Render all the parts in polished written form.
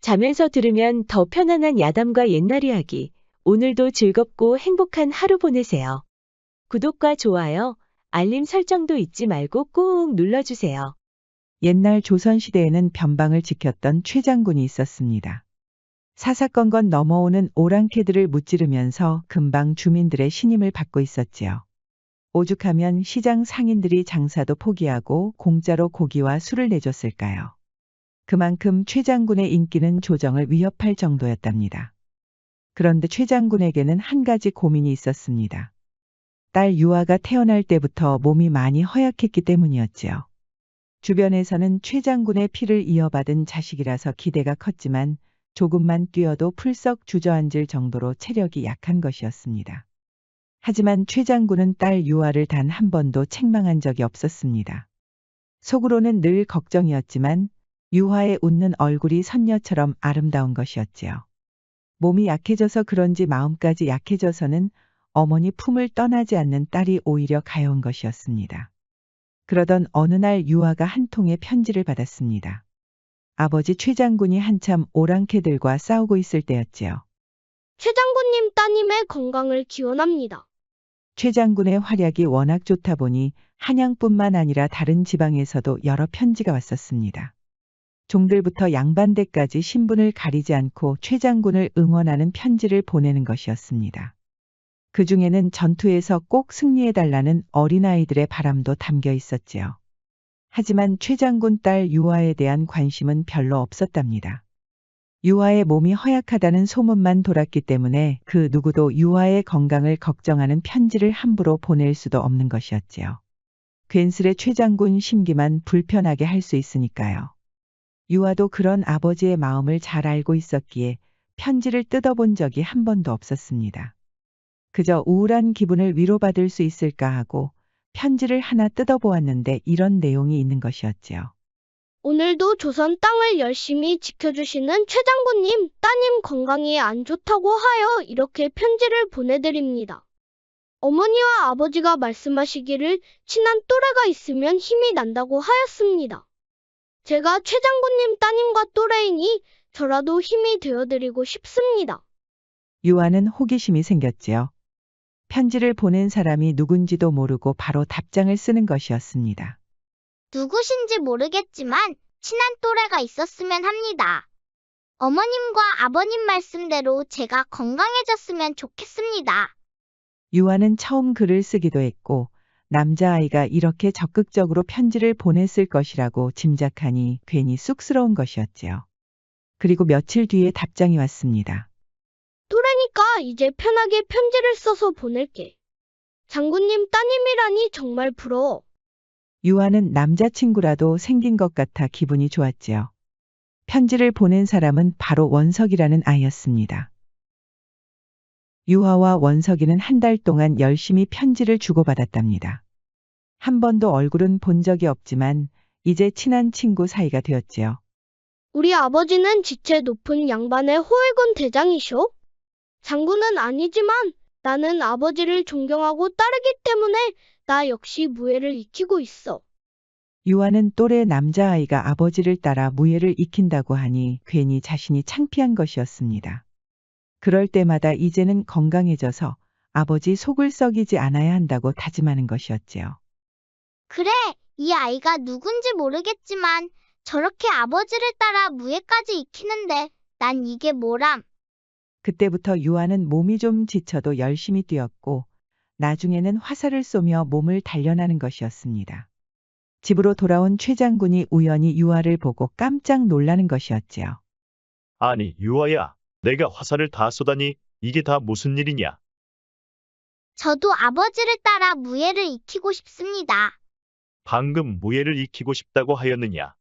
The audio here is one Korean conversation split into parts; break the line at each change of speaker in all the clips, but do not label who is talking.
자면서 들으면 더 편안한 야담과 옛날 이야기. 오늘도 즐겁고 행복한 하루 보내세요. 구독과 좋아요, 알림 설정도 잊지 말고 꾹 눌러주세요.
옛날 조선시대에는 변방을 지켰던 최장군이 있었습니다. 사사건건 넘어오는 오랑캐들을 무찌르면서 근방 주민들의 신임을 받고 있었지요. 오죽하면 시장 상인들이 장사도 포기하고 공짜로 고기와 술을 내줬을까요? 그만큼 최장군의 인기는 조정을 위협할 정도였답니다. 그런데 최장군에게는 한 가지 고민이 있었습니다. 딸 유아가 태어날 때부터 몸이 많이 허약했기 때문이었지요. 주변에서는 최장군의 피를 이어받은 자식이라서 기대가 컸지만 조금만 뛰어도 풀썩 주저앉을 정도로 체력이 약한 것이었습니다. 하지만 최장군은 딸 유아를 단 한 번도 책망한 적이 없었습니다. 속으로는 늘 걱정이었지만 유아의 웃는 얼굴이 선녀처럼 아름다운 것이었지요. 몸이 약해져서 그런지 마음까지 약해져서는 어머니 품을 떠나지 않는 딸이 오히려 가여운 것이었습니다. 그러던 어느 날 유아가 한 통의 편지를 받았습니다. 아버지 최장군이 한참 오랑캐들과 싸우고 있을 때였지요.
최장군님 따님의 건강을 기원합니다.
최장군의 활약이 워낙 좋다 보니 한양뿐만 아니라 다른 지방에서도 여러 편지가 왔었습니다. 종들부터 양반대까지 신분을 가리지 않고 최장군을 응원하는 편지를 보내는 것이었습니다. 그 중에는 전투에서 꼭 승리해달라는 어린아이들의 바람도 담겨 있었지요. 하지만 최장군 딸 유아에 대한 관심은 별로 없었답니다. 유아의 몸이 허약하다는 소문만 돌았기 때문에 그 누구도 유아의 건강을 걱정하는 편지를 함부로 보낼 수도 없는 것이었지요. 괜스레 최장군 심기만 불편하게 할 수 있으니까요. 유아도 그런 아버지의 마음을 잘 알고 있었기에 편지를 뜯어본 적이 한 번도 없었습니다. 그저 우울한 기분을 위로받을 수 있을까 하고 편지를 하나 뜯어보았는데 이런 내용이 있는 것이었지요.
오늘도 조선 땅을 열심히 지켜주시는 최장군님 따님 건강이 안 좋다고 하여 이렇게 편지를 보내드립니다. 어머니와 아버지가 말씀하시기를 친한 또래가 있으면 힘이 난다고 하였습니다. 제가 최장군님 따님과 또래이니 저라도 힘이 되어드리고 싶습니다.
유아는 호기심이 생겼지요. 편지를 보낸 사람이 누군지도 모르고 바로 답장을 쓰는 것이었습니다.
누구신지 모르겠지만 친한 또래가 있었으면 합니다. 어머님과 아버님 말씀대로 제가 건강해졌으면 좋겠습니다.
유아는 처음 글을 쓰기도 했고 남자아이가 이렇게 적극적으로 편지를 보냈을 것이라고 짐작하니 괜히 쑥스러운 것이었지요. 그리고 며칠 뒤에 답장이 왔습니다.
또래니까 이제 편하게 편지를 써서 보낼게. 장군님 따님이라니 정말 부러워.
유아는 남자친구라도 생긴 것 같아 기분이 좋았지요. 편지를 보낸 사람은 바로 원석이라는 아이였습니다. 유아와 원석이는 한 달 동안 열심히 편지를 주고받았답니다. 한 번도 얼굴은 본 적이 없지만 이제 친한 친구 사이가 되었지요.
우리 아버지는 지체 높은 양반의 호위군 대장이쇼. 장군은 아니지만 나는 아버지를 존경하고 따르기 때문에 나 역시 무예를 익히고 있어.
유아는 또래 남자아이가 아버지를 따라 무예를 익힌다고 하니 괜히 자신이 창피한 것이었습니다. 그럴 때마다 이제는 건강해져서 아버지 속을 썩이지 않아야 한다고 다짐하는 것이었지요.
그래, 이 아이가 누군지 모르겠지만 저렇게 아버지를 따라 무예까지 익히는데 난 이게 뭐람.
그때부터 유아는 몸이 좀 지쳐도 열심히 뛰었고 나중에는 화살을 쏘며 몸을 단련하는 것이었습니다. 집으로 돌아온 최장군이 우연히 유아를 보고 깜짝 놀라는 것이었지요.
아니, 유아야, 내가 화살을 다 쏘다니 이게 다 무슨 일이냐?
저도 아버지를 따라 무예를 익히고 싶습니다.
방금 무예를 익히고 싶다고 하였느냐?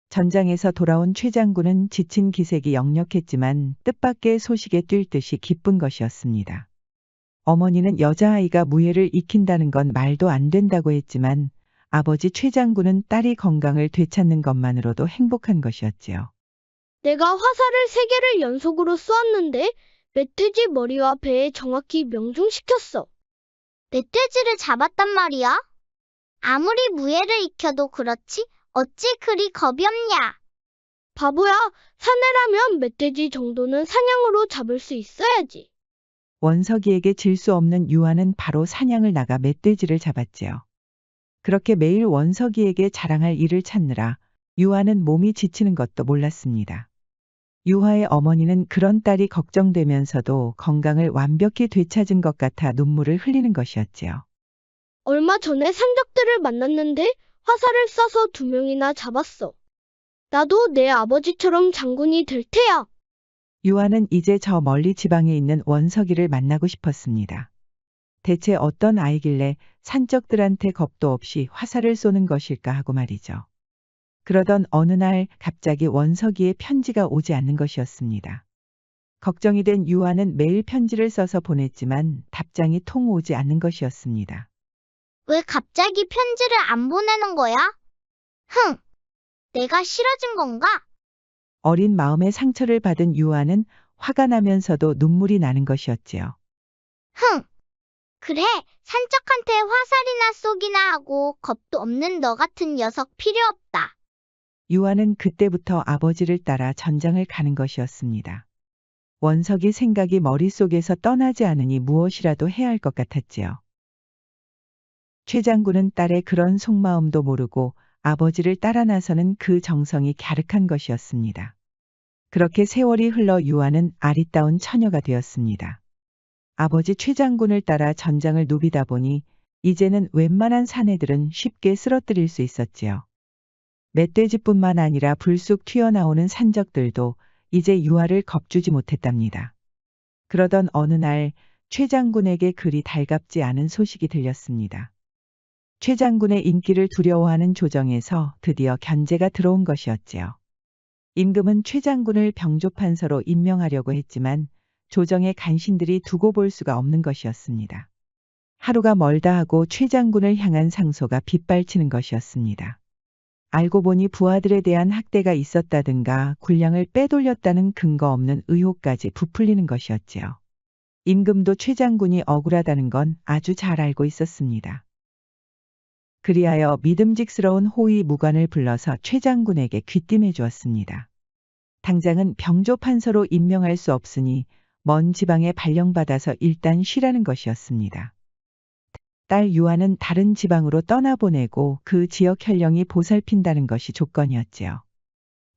전장에서 돌아온 최장군은 지친 기색이 역력했지만 뜻밖의 소식에 뛸 듯이 기쁜 것이었습니다. 어머니는 여자아이가 무예를 익힌다는 건 말도 안 된다고 했지만 아버지 최장군은 딸이 건강을 되찾는 것만으로도 행복한 것이었지요.
내가 화살을 3개를 연속으로 쏘았는데 멧돼지 머리와 배에 정확히 명중시켰어.
멧돼지를 잡았단 말이야? 아무리 무예를 익혀도 그렇지 어찌 그리 겁이 없냐?
바보야, 사내라면 멧돼지 정도는 사냥으로 잡을 수 있어야지.
원석이에게 질 수 없는 유아는 바로 사냥을 나가 멧돼지를 잡았지요. 그렇게 매일 원석이에게 자랑할 일을 찾느라 유아는 몸이 지치는 것도 몰랐습니다. 유아의 어머니는 그런 딸이 걱정되면서도 건강을 완벽히 되찾은 것 같아 눈물을 흘리는 것이었지요.
얼마 전에 산적들을 만났는데 화살을 쏴서 2명이나 잡았어. 나도 내 아버지처럼 장군이 될 테야.
유아는 이제 저 멀리 지방에 있는 원석이를 만나고 싶었습니다. 대체 어떤 아이길래 산적들한테 겁도 없이 화살을 쏘는 것일까 하고 말이죠. 그러던 어느 날 갑자기 원석이의 편지가 오지 않는 것이었습니다. 걱정이 된 유아는 매일 편지를 써서 보냈지만 답장이 통 오지 않는 것이었습니다.
왜 갑자기 편지를 안 보내는 거야? 흥, 내가 싫어진 건가?
어린 마음의 상처를 받은 유아는 화가 나면서도 눈물이 나는 것이었지요.
흥, 그래, 산적한테 화살이나 쏘기나 하고 겁도 없는 너 같은 녀석 필요 없다.
유아는 그때부터 아버지를 따라 전장을 가는 것이었습니다. 원석이 생각이 머릿속에서 떠나지 않으니 무엇이라도 해야 할 것 같았지요. 최 장군은 딸의 그런 속마음도 모르고 아버지를 따라 나서는 그 정성이 갸륵한 것이었습니다. 그렇게 세월이 흘러 유아는 아리따운 처녀가 되었습니다. 아버지 최 장군을 따라 전장을 누비다 보니 이제는 웬만한 사내들은 쉽게 쓰러뜨릴 수 있었지요. 멧돼지뿐만 아니라 불쑥 튀어나오는 산적들도 이제 유아를 겁주지 못했답니다. 그러던 어느 날 최 장군에게 그리 달갑지 않은 소식이 들렸습니다. 최 장군의 인기를 두려워하는 조정에서 드디어 견제가 들어온 것이었지요. 임금은 최 장군을 병조판서로 임명하려고 했지만 조정의 간신들이 두고 볼 수가 없는 것이었습니다. 하루가 멀다 하고 최 장군을 향한 상소가 빗발치는 것이었습니다. 알고 보니 부하들에 대한 학대가 있었다든가 군량을 빼돌렸다는 근거 없는 의혹까지 부풀리는 것이었지요. 임금도 최 장군이 억울하다는 건 아주 잘 알고 있었습니다. 그리하여 믿음직스러운 호위 무관을 불러서 최 장군에게 귀띔해 주었습니다. 당장은 병조판서로 임명할 수 없으니 먼 지방에 발령받아서 일단 쉬라는 것이었습니다. 딸 유아는 다른 지방으로 떠나보내고 그 지역 현령이 보살핀다는 것이 조건이었지요.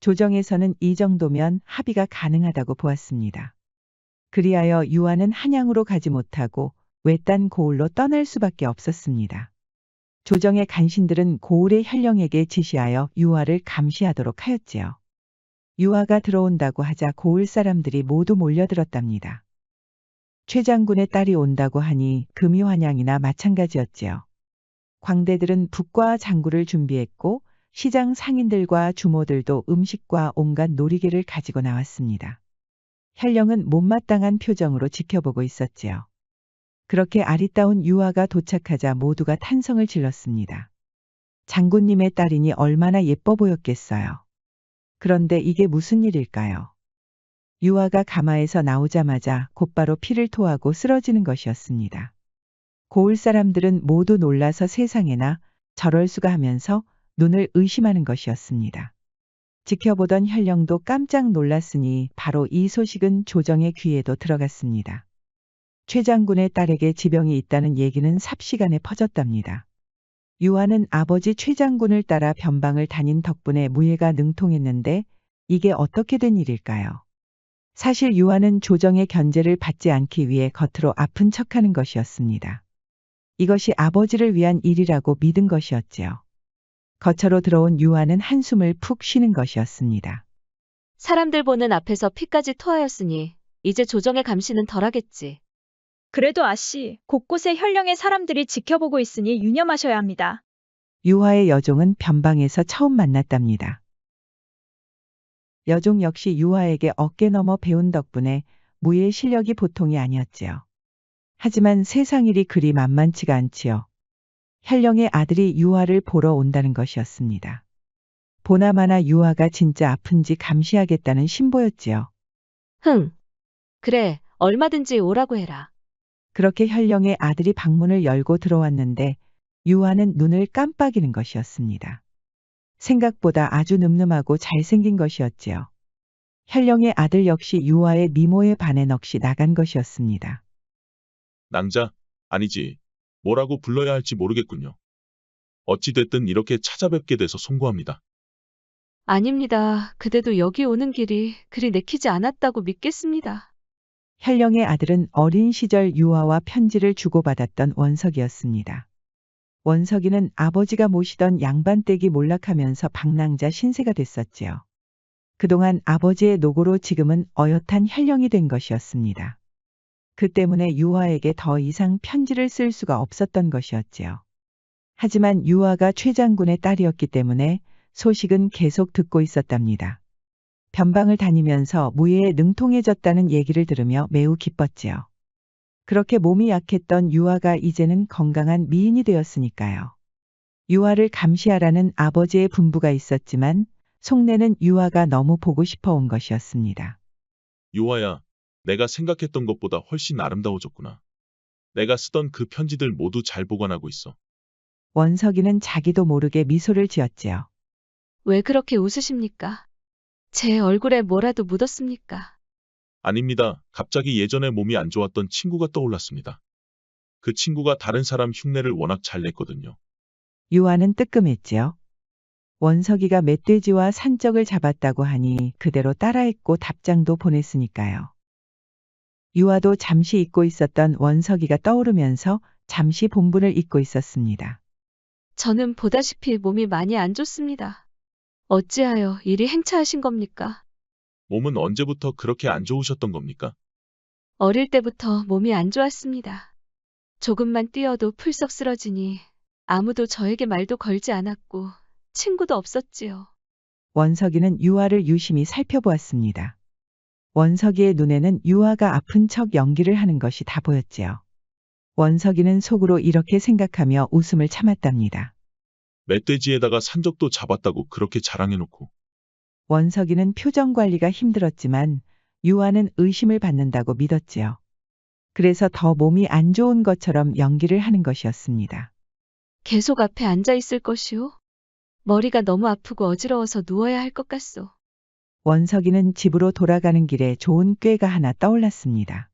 조정에서는 이 정도면 합의가 가능하다고 보았습니다. 그리하여 유아는 한양으로 가지 못하고 외딴 고을로 떠날 수밖에 없었습니다. 조정의 간신들은 고을의 현령에게 지시하여 유아를 감시하도록 하였지요. 유아가 들어온다고 하자 고을 사람들이 모두 몰려들었답니다. 최 장군의 딸이 온다고 하니 금이환양이나 마찬가지였지요. 광대들은 북과 장구를 준비했고 시장 상인들과 주모들도 음식과 온갖 놀이개를 가지고 나왔습니다. 현령은 못마땅한 표정으로 지켜보고 있었지요. 그렇게 아리따운 유아가 도착하자 모두가 탄성을 질렀습니다. 장군님의 딸이니 얼마나 예뻐 보였겠어요. 그런데 이게 무슨 일일까요? 유아가 가마에서 나오자마자 곧바로 피를 토하고 쓰러지는 것이었습니다. 고을 사람들은 모두 놀라서 세상에나 저럴 수가 하면서 눈을 의심하는 것이었습니다. 지켜보던 현령도 깜짝 놀랐으니 바로 이 소식은 조정의 귀에도 들어갔습니다. 최 장군의 딸에게 지병이 있다는 얘기는 삽시간에 퍼졌답니다. 유아는 아버지 최 장군을 따라 변방을 다닌 덕분에 무예가 능통했는데 이게 어떻게 된 일일까요? 사실 유아는 조정의 견제를 받지 않기 위해 겉으로 아픈 척하는 것이었습니다. 이것이 아버지를 위한 일이라고 믿은 것이었지요. 거처로 들어온 유아는 한숨을 푹 쉬는 것이었습니다.
사람들 보는 앞에서 피까지 토하였으니 이제 조정의 감시는 덜하겠지.
그래도 아씨, 곳곳에 현령의 사람들이 지켜보고 있으니 유념하셔야 합니다.
유아의 여종은 변방에서 처음 만났답니다. 여종 역시 유아에게 어깨 넘어 배운 덕분에 무예 실력이 보통이 아니었지요. 하지만 세상 일이 그리 만만치가 않지요. 현령의 아들이 유아를 보러 온다는 것이었습니다. 보나마나 유아가 진짜 아픈지 감시하겠다는 신보였지요.
그래, 얼마든지 오라고 해라.
그렇게 현령의 아들이 방문을 열고 들어왔는데 유아는 눈을 깜빡이는 것이었습니다. 생각보다 아주 늠름하고 잘생긴 것이었지요. 현령의 아들 역시 유아의 미모에 반해 넋이 나간 것이었습니다.
낭자, 아니지. 뭐라고 불러야 할지 모르겠군요. 어찌됐든 이렇게 찾아뵙게 돼서 송구합니다.
아닙니다. 그대도 여기 오는 길이 그리 내키지 않았다고 믿겠습니다.
현령의 아들은 어린 시절 유아와 편지를 주고받았던 원석이었습니다. 원석이는 아버지가 모시던 양반댁이 몰락하면서 방랑자 신세가 됐었지요. 그동안 아버지의 노고로 지금은 어엿한 현령이 된 것이었습니다. 그 때문에 유아에게 더 이상 편지를 쓸 수가 없었던 것이었지요. 하지만 유아가 최 장군의 딸이었기 때문에 소식은 계속 듣고 있었답니다. 변방을 다니면서 무예에 능통해졌다는 얘기를 들으며 매우 기뻤지요. 그렇게 몸이 약했던 유아가 이제는 건강한 미인이 되었으니까요. 유아를 감시하라는 아버지의 분부가 있었지만 속내는 유아가 너무 보고 싶어 온 것이었습니다.
유아야, 내가 생각했던 것보다 훨씬 아름다워졌구나. 내가 쓰던 그 편지들 모두 잘 보관하고 있어.
원석이는 자기도 모르게 미소를 지었지요.
왜 그렇게 웃으십니까? 제 얼굴에 뭐라도 묻었습니까?
아닙니다. 갑자기 예전에 몸이 안 좋았던 친구가 떠올랐습니다. 그 친구가 다른 사람 흉내를 워낙 잘 냈거든요.
유아는 뜨끔했지요. 원석이가 멧돼지와 산적을 잡았다고 하니 그대로 따라했고 답장도 보냈으니까요. 유아도 잠시 잊고 있었던 원석이가 떠오르면서 잠시 본분을 잊고 있었습니다.
저는 보다시피 몸이 많이 안 좋습니다. 어찌하여 이리 행차하신 겁니까?
몸은 언제부터 그렇게 안 좋으셨던 겁니까?
어릴 때부터 몸이 안 좋았습니다. 조금만 뛰어도 풀썩 쓰러지니 아무도 저에게 말도 걸지 않았고 친구도 없었지요.
원석이는 유아를 유심히 살펴보았습니다. 원석이의 눈에는 유아가 아픈 척 연기를 하는 것이 다 보였지요. 원석이는 속으로 이렇게 생각하며 웃음을 참았답니다.
멧돼지에다가 산적도 잡았다고 그렇게 자랑해놓고.
원석이는 표정 관리가 힘들었지만 유아는 의심을 받는다고 믿었지요. 그래서 더 몸이 안 좋은 것처럼 연기를 하는 것이었습니다.
계속 앞에 앉아 있을 것이오? 머리가 너무 아프고 어지러워서 누워야 할 것 같소.
원석이는 집으로 돌아가는 길에 좋은 꾀가 하나 떠올랐습니다.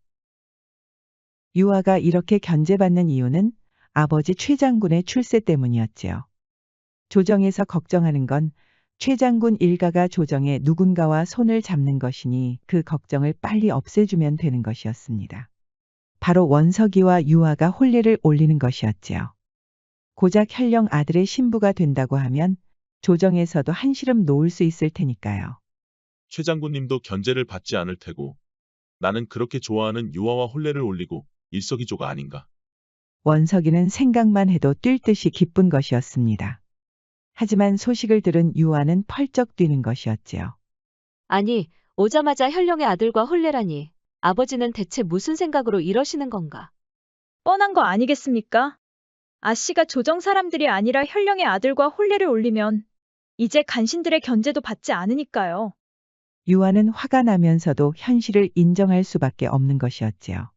유아가 이렇게 견제받는 이유는 아버지 최 장군의 출세 때문이었지요. 조정에서 걱정하는 건 최 장군 일가가 조정에 누군가와 손을 잡는 것이니 그 걱정을 빨리 없애주면 되는 것이었습니다. 바로 원석이와 유아가 혼례를 올리는 것이었지요. 고작 현령 아들의 신부가 된다고 하면 조정에서도 한시름 놓을 수 있을 테니까요.
최 장군님도 견제를 받지 않을 테고 나는 그렇게 좋아하는 유아와 혼례를 올리고 일석이조가 아닌가.
원석이는 생각만 해도 뛸 듯이 기쁜 것이었습니다. 하지만 소식을 들은 유아는 펄쩍 뛰는 것이었지요.
아니, 오자마자 현령의 아들과 혼례라니. 아버지는 대체 무슨 생각으로 이러시는 건가?
뻔한 거 아니겠습니까? 아씨가 조정 사람들이 아니라 현령의 아들과 혼례를 올리면 이제 간신들의 견제도 받지 않으니까요.
유아는 화가 나면서도 현실을 인정할 수밖에 없는 것이었지요.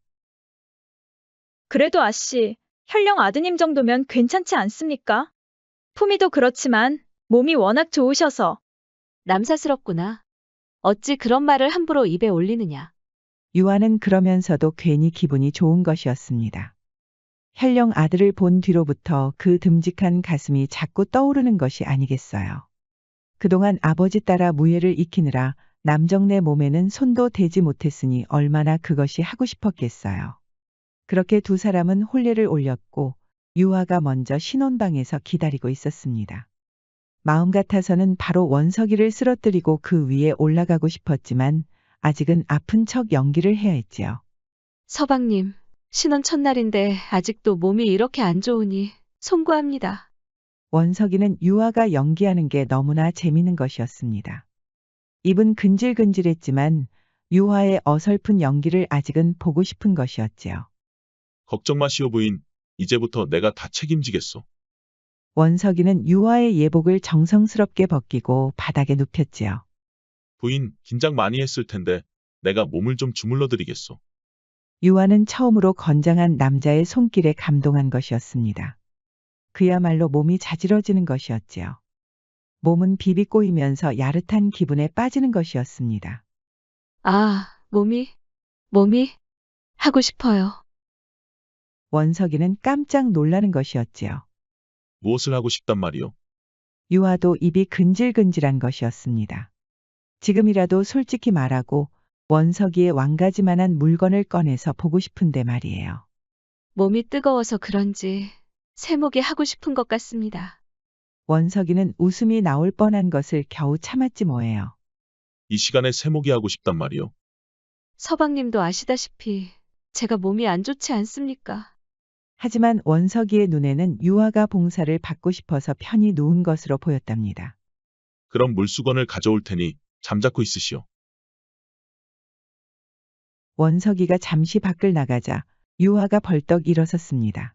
그래도 아씨, 현령 아드님 정도면 괜찮지 않습니까? 품위도 그렇지만 몸이 워낙 좋으셔서.
남사스럽구나. 어찌 그런 말을 함부로 입에 올리느냐.
유아는 그러면서도 괜히 기분이 좋은 것이었습니다. 현령 아들을 본 뒤로부터 그 듬직한 가슴이 자꾸 떠오르는 것이 아니겠어요. 그동안 아버지 따라 무예를 익히느라 남정네 몸에는 손도 대지 못했으니 얼마나 그것이 하고 싶었겠어요. 그렇게 두 사람은 혼례를 올렸고 유아가 먼저 신혼방에서 기다리고 있었습니다. 마음 같아서는 바로 원석이를 쓰러뜨리고 그 위에 올라가고 싶었지만 아직은 아픈 척 연기를 해야 했지요.
서방님, 신혼 첫날인데 아직도 몸이 이렇게 안 좋으니 송구합니다.
원석이는 유아가 연기하는 게 너무나 재미있는 것이었습니다. 입은 근질근질했지만 유아의 어설픈 연기를 아직은 보고 싶은 것이었지요.
걱정 마시오 부인. 이제부터 내가 다 책임지겠소.
원석이는 유아의 예복을 정성스럽게 벗기고 바닥에 눕혔지요.
부인, 긴장 많이 했을 텐데 내가 몸을 좀 주물러 드리겠소.
유아는 처음으로 건장한 남자의 손길에 감동한 것이었습니다. 그야말로 몸이 자지러지는 것이었지요. 몸은 비비 꼬이면서 야릇한 기분에 빠지는 것이었습니다.
아, 몸이 하고 싶어요.
원석이는 깜짝 놀라는 것이었지요.
무엇을 하고 싶단 말이오?
유아도 입이 근질근질한 것이었습니다. 지금이라도 솔직히 말하고 원석이의 왕가지만한 물건을 꺼내서 보고 싶은데 말이에요.
몸이 뜨거워서 그런지 세목이 하고 싶은 것 같습니다.
원석이는 웃음이 나올 뻔한 것을 겨우 참았지 뭐예요.
이 시간에 세목이 하고 싶단 말이오?
서방님도 아시다시피 제가 몸이 안 좋지 않습니까?
하지만 원석이의 눈에는 유아가 봉사를 받고 싶어서 편히 누운 것으로 보였답니다.
그럼 물수건을 가져올 테니 잠자코 있으시오.
원석이가 잠시 밖을 나가자 유아가 벌떡 일어섰습니다.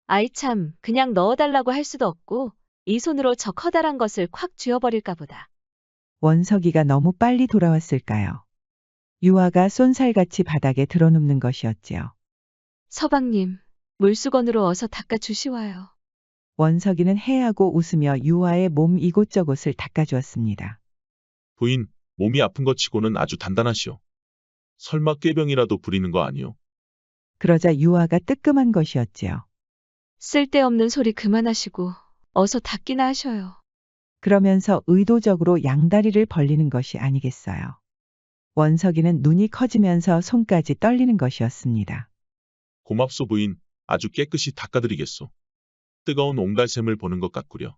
아이 참, 그냥 넣어달라고 할 수도 없고 이 손으로 저 커다란 것을 콱 쥐어버릴까 보다.
원석이가 너무 빨리 돌아왔을까요? 유아가 쏜살같이 바닥에 드러눕는 것이었지요.
서방님, 물수건으로 어서 닦아주시와요.
원석이는 해하고 웃으며 유아의 몸 이곳저곳을 닦아주었습니다.
부인, 몸이 아픈 것 치고는 아주 단단하시오. 설마 꾀병이라도 부리는 거 아니오?
그러자 유아가 뜨끔한 것이었지요.
쓸데없는 소리 그만하시고 어서 닦기나 하셔요.
그러면서 의도적으로 양다리를 벌리는 것이 아니겠어요. 원석이는 눈이 커지면서 손까지 떨리는 것이었습니다.
고맙소 부인, 아주 깨끗이 닦아드리겠소. 뜨거운 옹달샘을 보는 것 같구려.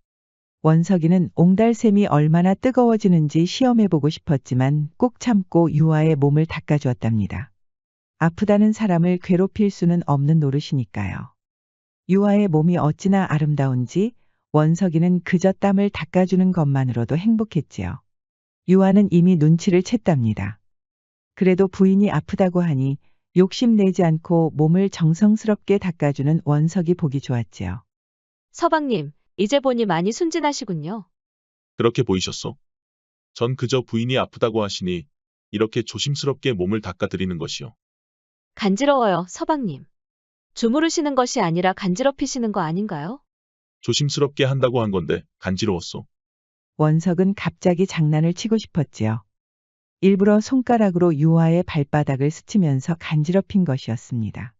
원석이는 옹달샘이 얼마나 뜨거워지는지 시험해보고 싶었지만 꼭 참고 유아의 몸을 닦아주었답니다. 아프다는 사람을 괴롭힐 수는 없는 노릇이니까요. 유아의 몸이 어찌나 아름다운지 원석이는 그저 땀을 닦아주는 것만으로도 행복했지요. 유아는 이미 눈치를 챘답니다. 그래도 부인이 아프다고 하니 욕심내지 않고 몸을 정성스럽게 닦아주는 원석이 보기 좋았지요.
서방님, 이제 보니 많이 순진하시군요.
그렇게 보이셨소? 전 그저 부인이 아프다고 하시니 이렇게 조심스럽게 몸을 닦아드리는 것이요.
간지러워요, 서방님. 주무르시는 것이 아니라 간지럽히시는 거 아닌가요?
조심스럽게 한다고 한 건데 간지러웠소.
원석은 갑자기 장난을 치고 싶었지요. 일부러 손가락으로 유아의 발바닥을 스치면서 간지럽힌 것이었습니다.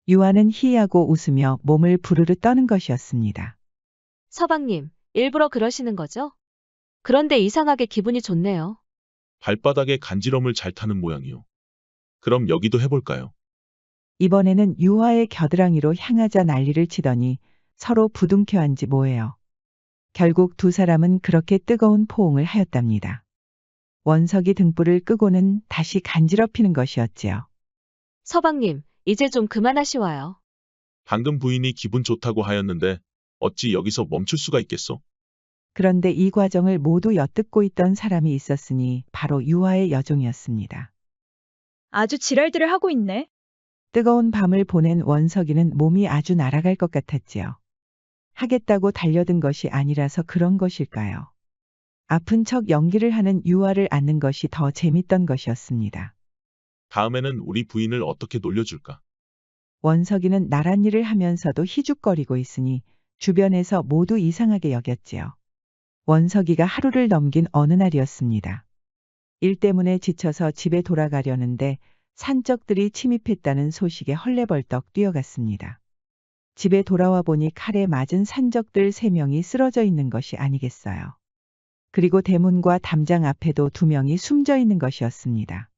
유아는 희하고 웃으며 몸을 부르르 떠는 것이었습니다.
서방님, 일부러 그러시는 거죠? 그런데 이상하게 기분이 좋네요.
발바닥에 간지럼을 잘 타는 모양이요. 그럼 여기도 해볼까요?
이번에는 유아의 겨드랑이로 향하자 난리를 치더니 서로 부둥켜 앉지 뭐예요. 결국 두 사람은 그렇게 뜨거운 포옹을 하였답니다. 원석이 등불을 끄고는 다시 간지럽히는 것이었지요.
서방님, 이제 좀 그만하시와요.
방금 부인이 기분 좋다고 하였는데 어찌 여기서 멈출 수가 있겠소?
그런데 이 과정을 모두 엿듣고 있던 사람이 있었으니 바로 유아의 여종이었습니다.
아주 지랄들을 하고 있네.
뜨거운 밤을 보낸 원석이는 몸이 아주 날아갈 것 같았지요. 하겠다고 달려든 것이 아니라서 그런 것일까요? 아픈 척 연기를 하는 유아를 안는 것이 더 재밌던 것이었습니다.
다음에는 우리 부인을 어떻게 놀려줄까?
원석이는 나란 일을 하면서도 희죽거리고 있으니 주변에서 모두 이상하게 여겼지요. 원석이가 하루를 넘긴 어느 날이었습니다. 일 때문에 지쳐서 집에 돌아가려는데 산적들이 침입했다는 소식에 헐레벌떡 뛰어갔습니다. 집에 돌아와 보니 칼에 맞은 산적들 3명이 쓰러져 있는 것이 아니겠어요. 그리고 대문과 담장 앞에도 2명이 숨져 있는 것이었습니다.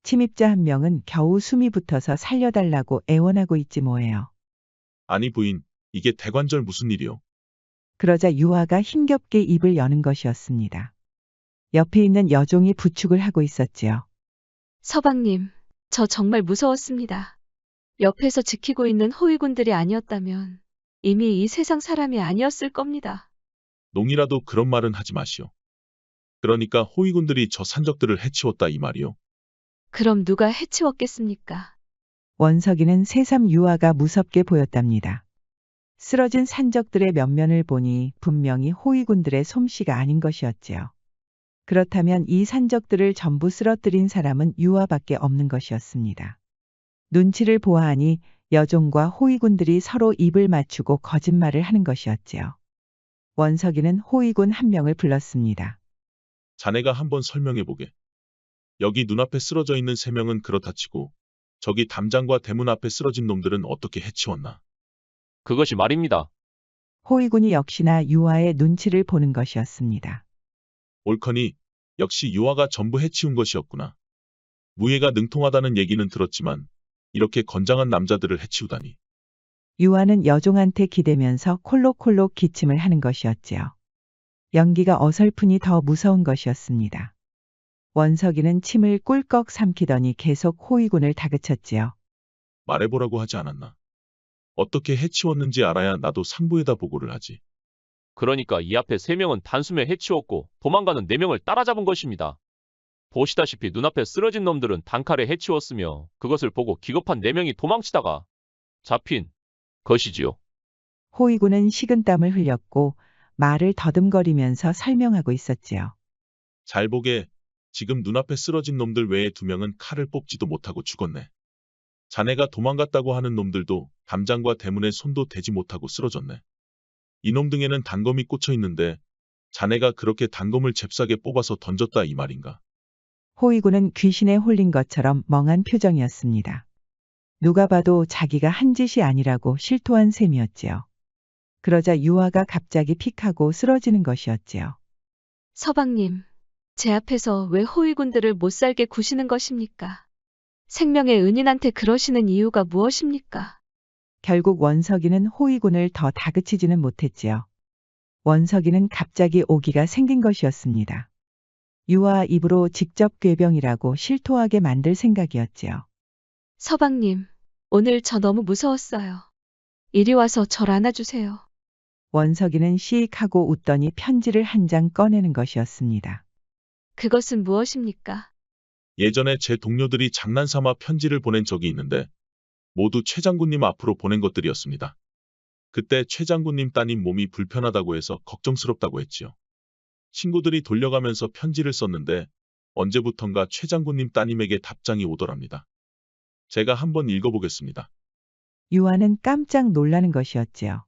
침입자 1명은 겨우 숨이 붙어서 살려달라고 애원하고 있지 뭐예요.
아니 부인, 이게 대관절 무슨 일이요?
그러자 유아가 힘겹게 입을 여는 것이었습니다. 옆에 있는 여종이 부축을 하고 있었지요.
서방님, 저 정말 무서웠습니다. 옆에서 지키고 있는 호위군들이 아니었다면 이미 이 세상 사람이 아니었을 겁니다.
농이라도 그런 말은 하지 마시오. 그러니까 호위군들이 저 산적들을 해치웠다 이 말이요.
그럼 누가 해치웠겠습니까?
원석이는 새삼 유아가 무섭게 보였답니다. 쓰러진 산적들의 면면을 보니 분명히 호위군들의 솜씨가 아닌 것이었지요. 그렇다면 이 산적들을 전부 쓰러뜨린 사람은 유아밖에 없는 것이었습니다. 눈치를 보아하니 여종과 호위군들이 서로 입을 맞추고 거짓말을 하는 것이었지요. 원석이는 호위군 한 명을 불렀습니다.
자네가 한번 설명해보게. 여기 눈앞에 쓰러져 있는 3명은 그렇다 치고 저기 담장과 대문 앞에 쓰러진 놈들은 어떻게 해치웠나?
그것이 말입니다.
호위군이 역시나 유아의 눈치를 보는 것이었습니다.
옳거니 역시 유아가 전부 해치운 것이었구나. 무예가 능통하다는 얘기는 들었지만 이렇게 건장한 남자들을 해치우다니.
유아는 여종한테 기대면서 콜록콜록 기침을 하는 것이었지요. 연기가 어설프니 더 무서운 것이었습니다. 원석이는 침을 꿀꺽 삼키더니 계속 호위군을 다그쳤지요.
말해보라고 하지 않았나? 어떻게 해치웠는지 알아야 나도 상부에다 보고를 하지.
그러니까 이 앞에 3명은 단숨에 해치웠고 도망가는 4명을 따라잡은 것입니다. 보시다시피 눈앞에 쓰러진 놈들은 단칼에 해치웠으며 그것을 보고 기겁한 4명이 도망치다가 잡힌 것이지요.
호위군은 식은땀을 흘렸고 말을 더듬거리면서 설명하고 있었지요.
잘 보게. 지금 눈앞에 쓰러진 놈들 외에 2명은 칼을 뽑지도 못하고 죽었네. 자네가 도망갔다고 하는 놈들도 담장과 대문에 손도 대지 못하고 쓰러졌네. 이놈 등에는 단검이 꽂혀 있는데 자네가 그렇게 단검을 잽싸게 뽑아서 던졌다 이 말인가?
호위군은 귀신에 홀린 것처럼 멍한 표정이었습니다. 누가 봐도 자기가 한 짓이 아니라고 실토한 셈이었지요. 그러자 유아가 갑자기 픽하고 쓰러지는 것이었지요.
서방님, 제 앞에서 왜 호위군들을 못살게 구시는 것입니까? 생명의 은인한테 그러시는 이유가 무엇입니까?
결국 원석이는 호위군을 더 다그치지는 못했지요. 원석이는 갑자기 오기가 생긴 것이었습니다. 유아 입으로 직접 꾀병이라고 실토하게 만들 생각이었지요.
서방님, 오늘 저 너무 무서웠어요. 이리 와서 절 안아주세요.
원석이는 씩 하고 웃더니 편지를 한 장 꺼내는 것이었습니다.
그것은 무엇입니까?
예전에 제 동료들이 장난삼아 편지를 보낸 적이 있는데 모두 최 장군님 앞으로 보낸 것들이었습니다. 그때 최 장군님 따님 몸이 불편하다고 해서 걱정스럽다고 했지요. 친구들이 돌려가면서 편지를 썼는데 언제부턴가 최 장군님 따님에게 답장이 오더랍니다. 제가 한번 읽어보겠습니다.
유아는 깜짝 놀라는 것이었지요.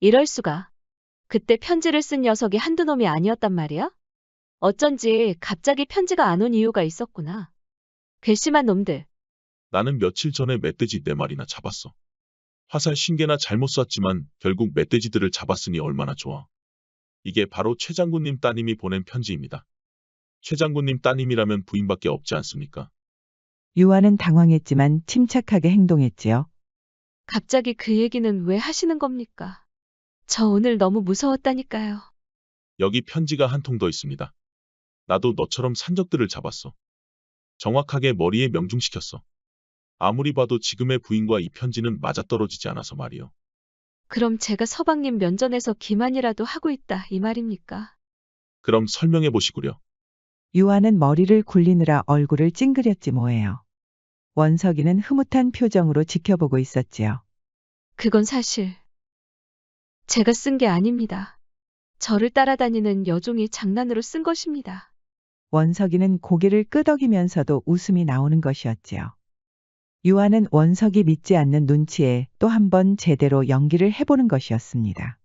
이럴 수가. 그때 편지를 쓴 녀석이 한두 놈이 아니었단 말이야? 어쩐지 갑자기 편지가 안 온 이유가 있었구나. 괘씸한 놈들.
나는 며칠 전에 멧돼지 4마리나 잡았어. 화살 신개나 잘못 쐈지만 결국 멧돼지들을 잡았으니 얼마나 좋아. 이게 바로 최 장군님 따님이 보낸 편지입니다. 최 장군님 따님이라면 부인밖에 없지 않습니까?
유아는 당황했지만 침착하게 행동했지요.
갑자기 그 얘기는 왜 하시는 겁니까? 저 오늘 너무 무서웠다니까요.
여기 편지가 한 통 더 있습니다. 나도 너처럼 산적들을 잡았어. 정확하게 머리에 명중시켰어. 아무리 봐도 지금의 부인과 이 편지는 맞아떨어지지 않아서 말이요.
그럼 제가 서방님 면전에서 기만이라도 하고 있다 이 말입니까?
그럼 설명해 보시구려.
유아는 머리를 굴리느라 얼굴을 찡그렸지 뭐예요. 원석이는 흐뭇한 표정으로 지켜보고 있었지요.
그건 사실 제가 쓴 게 아닙니다. 저를 따라다니는 여종이 장난으로 쓴 것입니다.
원석이는 고개를 끄덕이면서도 웃음이 나오는 것이었지요. 유아는 원석이 믿지 않는 눈치에 또 한 번 제대로 연기를 해보는 것이었습니다.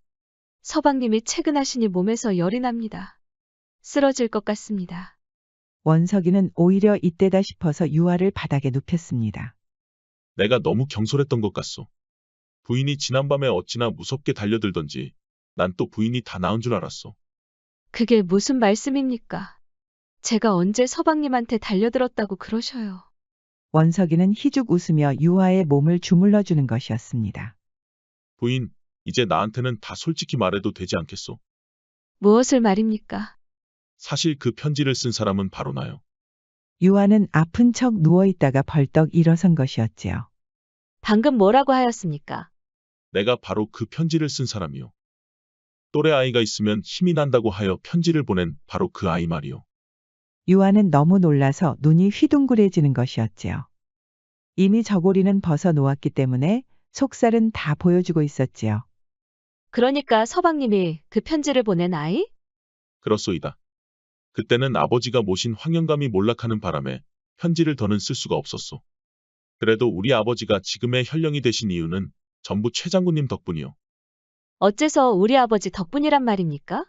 서방님이 퇴근하시니 몸에서 열이 납니다. 쓰러질 것 같습니다.
원석이는 오히려 이때다 싶어서 유아를 바닥에 눕혔습니다.
내가 너무 경솔했던 것 같소. 부인이 지난밤에 어찌나 무섭게 달려들던지 난 또 부인이 다 나은 줄 알았소.
그게 무슨 말씀입니까? 제가 언제 서방님한테 달려들었다고 그러셔요.
원석이는 희죽 웃으며 유아의 몸을 주물러 주는 것이었습니다.
부인, 이제 나한테는 다 솔직히 말해도 되지 않겠소?
무엇을 말입니까?
사실 그 편지를 쓴 사람은 바로 나요.
유아는 아픈 척 누워있다가 벌떡 일어선 것이었지요.
방금 뭐라고 하였습니까?
내가 바로 그 편지를 쓴 사람이요. 또래 아이가 있으면 힘이 난다고 하여 편지를 보낸 바로 그 아이 말이요.
유아는 너무 놀라서 눈이 휘둥그레지는 것이었지요. 이미 저고리는 벗어 놓았기 때문에 속살은 다 보여주고 있었지요.
그러니까 서방님이 그 편지를 보낸 아이?
그렇소이다. 그때는 아버지가 모신 황영감이 몰락하는 바람에 편지를 더는 쓸 수가 없었소. 그래도 우리 아버지가 지금의 현령이 되신 이유는 전부 최 장군님 덕분이요.
어째서 우리 아버지 덕분이란 말입니까?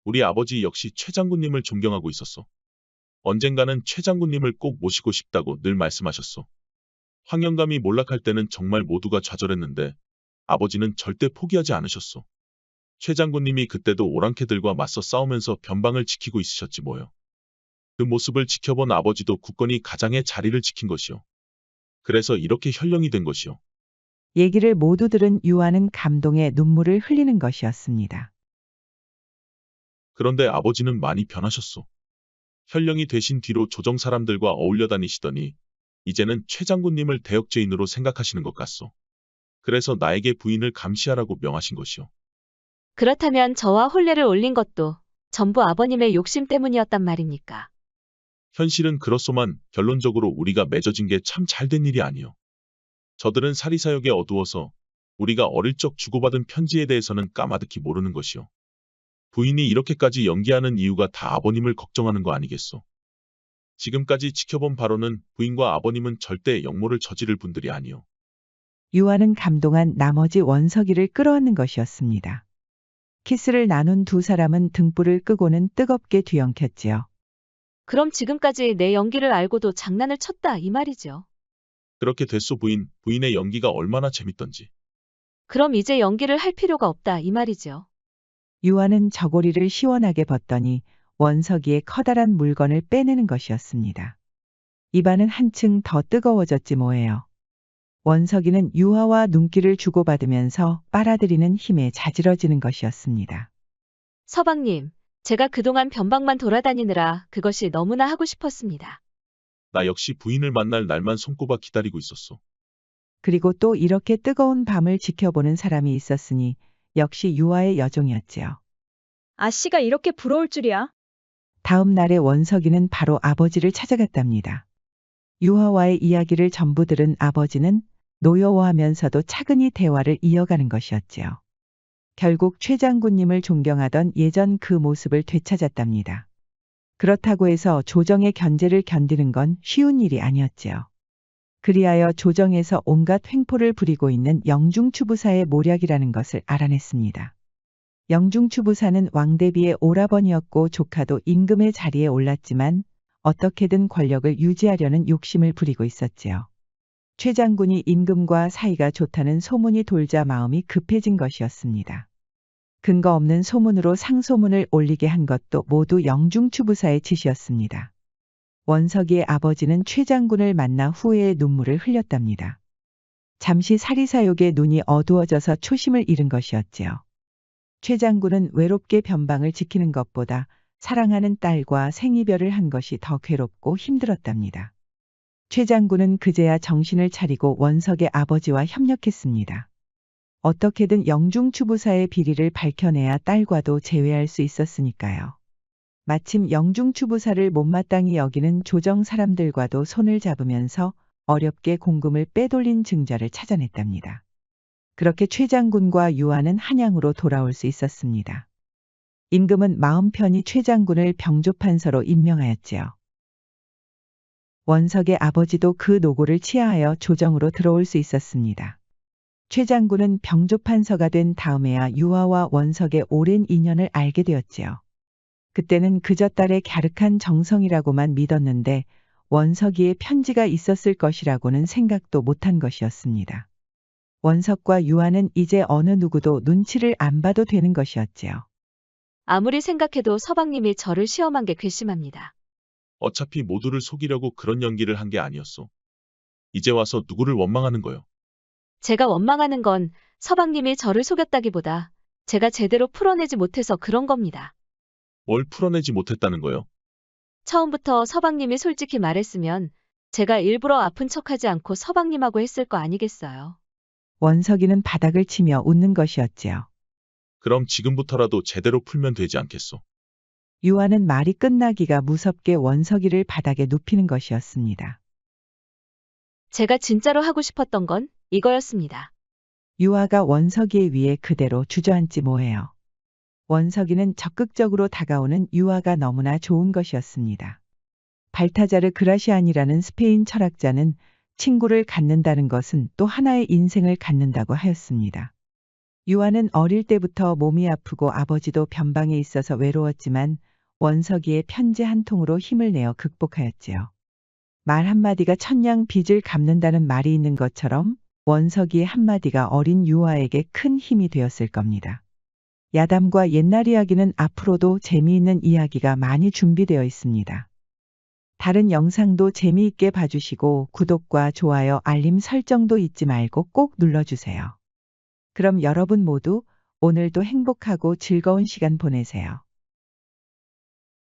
우리 아버지 역시 최 장군님을 존경하고 있었소. 언젠가는 최 장군님을 꼭 모시고 싶다고 늘 말씀하셨소. 황영감이 몰락할 때는 정말 모두가 좌절했는데 아버지는 절대 포기하지 않으셨소. 최 장군님이 그때도 오랑캐들과 맞서 싸우면서 변방을 지키고 있으셨지 뭐요. 그 모습을 지켜본 아버지도 굳건히 가장의 자리를 지킨 것이요. 그래서 이렇게 현령이 된 것이요.
얘기를 모두 들은 유아는 감동에 눈물을 흘리는 것이었습니다.
그런데 아버지는 많이 변하셨소. 현령이 되신 뒤로 조정 사람들과 어울려 다니시더니 이제는 최 장군님을 대역죄인으로 생각하시는 것 같소. 그래서 나에게 부인을 감시하라고 명하신 것이요.
그렇다면 저와 혼례를 올린 것도 전부 아버님의 욕심 때문이었단 말입니까?
현실은 그렇소만 결론적으로 우리가 맺어진 게 참 잘된 일이 아니요. 저들은 사리사욕에 어두워서 우리가 어릴 적 주고받은 편지에 대해서는 까마득히 모르는 것이요. 부인이 이렇게까지 연기하는 이유가 다 아버님을 걱정하는 거 아니겠소. 지금까지 지켜본 바로는 부인과 아버님은 절대 역모를 저지를 분들이 아니요.
유아는 감동한 나머지 원석이를 끌어안는 것이었습니다. 키스를 나눈 두 사람은 등불을 끄고는 뜨겁게 뒤엉켰지요.
그럼 지금까지 내 연기를 알고도 장난을 쳤다 이 말이죠.
그렇게 됐소 부인. 부인의 연기가 얼마나 재밌던지.
그럼 이제 연기를 할 필요가 없다 이 말이죠.
유아는 저고리를 시원하게 벗더니 원석이의 커다란 물건을 빼내는 것이었습니다. 입안은 한층 더 뜨거워졌지 뭐예요. 원석이는 유아와 눈길을 주고받으면서 빨아들이는 힘에 자지러지는 것이었습니다.
서방님, 제가 그동안 변방만 돌아다니느라 그것이 너무나 하고 싶었습니다.
나 역시 부인을 만날 날만 손꼽아 기다리고 있었소.
그리고 또 이렇게 뜨거운 밤을 지켜보는 사람이 있었으니 역시 유아의 여종이었지요.
아씨가 이렇게 부러울 줄이야.
다음 날에 원석이는 바로 아버지를 찾아갔답니다. 유아와의 이야기를 전부 들은 아버지는 노여워하면서도 차근히 대화를 이어가는 것이었지요. 결국 최 장군님을 존경하던 예전 그 모습을 되찾았답니다. 그렇다고 해서 조정의 견제를 견디는 건 쉬운 일이 아니었지요. 그리하여 조정에서 온갖 횡포를 부리고 있는 영중추부사의 모략이라는 것을 알아냈습니다. 영중추부사는 왕대비의 오라버니였고 조카도 임금의 자리에 올랐지만 어떻게든 권력을 유지하려는 욕심을 부리고 있었지요. 최 장군이 임금과 사이가 좋다는 소문이 돌자 마음이 급해진 것이었습니다. 근거 없는 소문으로 상소문을 올리게 한 것도 모두 영중추부사의 짓이었습니다. 원석이의 아버지는 최 장군을 만나 후회의 눈물을 흘렸답니다. 잠시 사리사욕에 눈이 어두워져서 초심을 잃은 것이었지요. 최 장군은 외롭게 변방을 지키는 것보다 사랑하는 딸과 생이별을 한 것이 더 괴롭고 힘들었답니다. 최 장군은 그제야 정신을 차리고 원석의 아버지와 협력했습니다. 어떻게든 영중추부사의 비리를 밝혀내야 딸과도 재회할 수 있었으니까요. 마침 영중추부사를 못마땅히 여기는 조정 사람들과도 손을 잡으면서 어렵게 공금을 빼돌린 증자를 찾아냈답니다. 그렇게 최 장군과 유아는 한양으로 돌아올 수 있었습니다. 임금은 마음 편히 최 장군을 병조판서로 임명하였지요. 원석의 아버지도 그 노고를 치하하여 조정으로 들어올 수 있었습니다. 최 장군은 병조판서가 된 다음에야 유아와 원석의 오랜 인연을 알게 되었지요. 그때는 그저 딸의 갸륵한 정성이라고만 믿었는데 원석이의 편지가 있었을 것이라고는 생각도 못한 것이었습니다. 원석과 유아는 이제 어느 누구도 눈치를 안 봐도 되는 것이었지요.
아무리 생각해도 서방님이 저를 시험한 게 괘씸합니다.
어차피 모두를 속이려고 그런 연기를 한 게 아니었소. 이제 와서 누구를 원망하는 거요.
제가 원망하는 건 서방님이 저를 속였다기보다 제가 제대로 풀어내지 못해서 그런 겁니다.
뭘 풀어내지 못했다는 거요?
처음부터 서방님이 솔직히 말했으면 제가 일부러 아픈 척하지 않고 서방님하고 했을 거 아니겠어요.
원석이는 바닥을 치며 웃는 것이었지요.
그럼 지금부터라도 제대로 풀면 되지 않겠소.
유아는 말이 끝나기가 무섭게 원석이를 바닥에 눕히는 것이었습니다.
제가 진짜로 하고 싶었던 건 이거였습니다.
유아가 원석이의 위에 그대로 주저앉지 뭐해요. 원석이는 적극적으로 다가오는 유아가 너무나 좋은 것이었습니다. 발타자르 그라시안이라는 스페인 철학자는 친구를 갖는다는 것은 또 하나의 인생을 갖는다고 하였습니다. 유아는 어릴 때부터 몸이 아프고 아버지도 변방에 있어서 외로웠지만 원석이의 편지 한 통으로 힘을 내어 극복하였지요. 말 한마디가 천냥 빚을 갚는다는 말이 있는 것처럼 원석이의 한마디가 어린 유아에게 큰 힘이 되었을 겁니다. 야담과 옛날 이야기는 앞으로도 재미있는 이야기가 많이 준비되어 있습니다. 다른 영상도 재미있게 봐주시고 구독과 좋아요, 알림 설정도 잊지 말고 꼭 눌러주세요. 그럼 여러분 모두 오늘도 행복하고 즐거운 시간 보내세요.